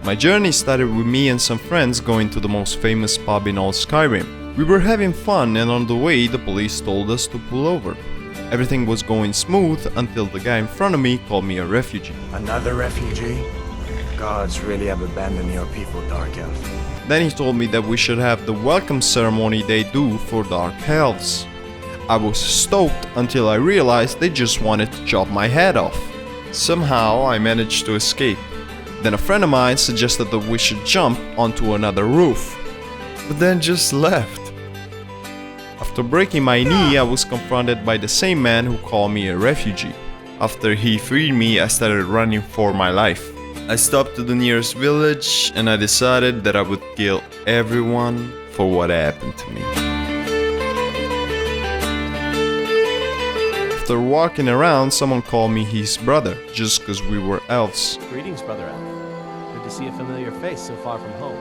My journey started with me and some friends going to the most famous pub in all Skyrim. We were having fun, and on the way the police told us to pull over. Everything was going smooth until the guy in front of me called me a refugee. Another refugee? Gods really have abandoned your people, Dark Elf. Then he told me that we should have the welcome ceremony they do for Dark Elves. I was stoked until I realized they just wanted to chop my head off. Somehow I managed to escape. Then a friend of mine suggested that we should jump onto another roof, but then just left. After breaking my knee, I was confronted by the same man who called me a refugee. After he freed me, I started running for my life. I stopped to the nearest village and I decided that I would kill everyone for what happened to me. After walking around, someone called me his brother, just because we were elves. Greetings, Brother Elf. Good to see a familiar face so far from home.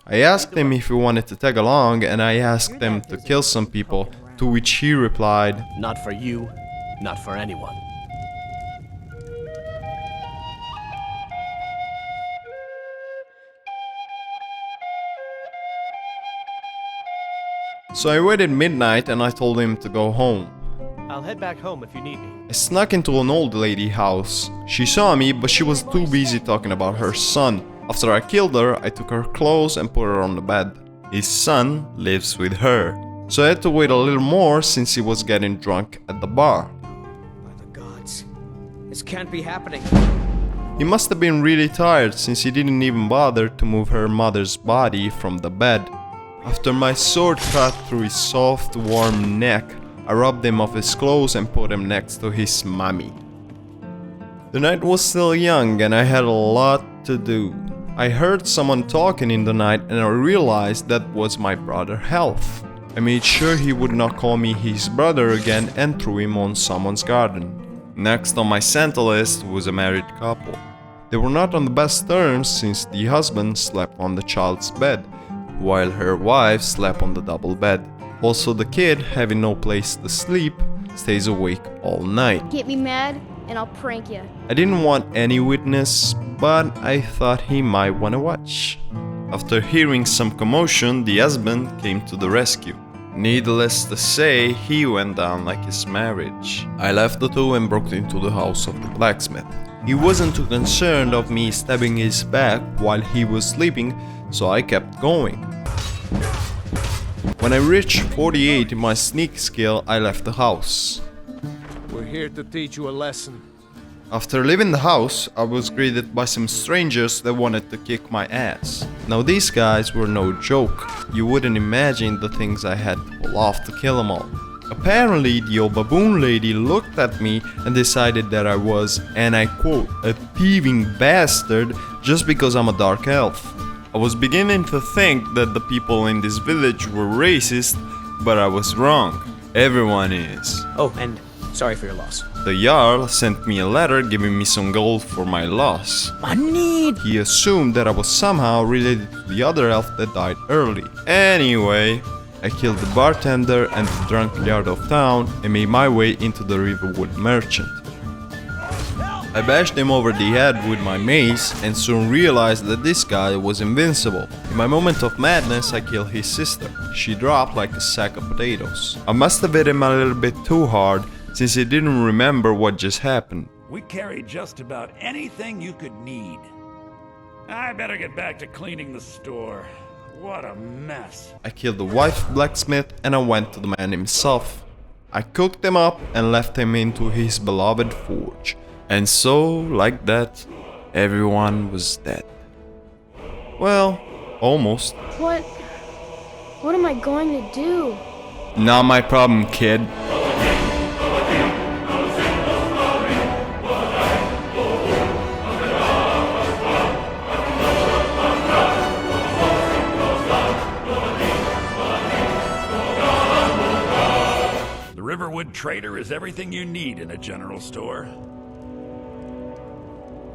I asked him if he wanted to tag along, and I asked him to kill some people, to which he replied, "Not for you, not for anyone." So I waited midnight and I told him to go home. I'll head back home if you need me. I snuck into an old lady house. She saw me, but she was too busy talking about her son. After I killed her, I took her clothes and put her on the bed. His son lives with her. So I had to wait a little more since he was getting drunk at the bar. By the gods, this can't be happening. He must have been really tired since he didn't even bother to move her mother's body from the bed. After my sword cut through his soft, warm neck, I robbed him of his clothes and put him next to his mommy. The night was still young and I had a lot to do. I heard someone talking in the night and I realized that was my brother Health. I made sure he would not call me his brother again and threw him on someone's garden. Next on my Santa list was a married couple. They were not on the best terms since the husband slept on the child's bed, while her wife slept on the double bed. Also, the kid, having no place to sleep, stays awake all night. Get me mad and I'll prank you. I didn't want any witness, but I thought he might want to watch. After hearing some commotion, the husband came to the rescue. Needless to say, he went down like his marriage. I left the two and broke into the house of the blacksmith. He wasn't too concerned of me stabbing his back while he was sleeping, so I kept going. When I reached 48 in my sneak skill, I left the house. We're here to teach you a lesson. After leaving the house, I was greeted by some strangers that wanted to kick my ass. Now these guys were no joke. You wouldn't imagine the things I had to pull off to kill them all. Apparently, the old baboon lady looked at me and decided that I was, and I quote, a thieving bastard just because I'm a dark elf. I was beginning to think that the people in this village were racist, but I was wrong. Everyone is. Oh, and sorry for your loss. The Jarl sent me a letter giving me some gold for my loss. Money! He assumed that I was somehow related to the other elf that died early. Anyway, I killed the bartender and the drunk yard of town and made my way into the Riverwood merchant. I bashed him over the head with my mace and soon realized that this guy was invincible. In my moment of madness, I killed his sister. She dropped like a sack of potatoes. I must have hit him a little bit too hard since he didn't remember what just happened. We carried just about anything you could need. I better get back to cleaning the store. What a mess. I killed the wife blacksmith and I went to the man himself. I cooked him up and left him into his beloved forge. And so, like that, everyone was dead. Well, almost. What am I going to do? Not my problem, kid. The Riverwood Trader is everything you need in a general store.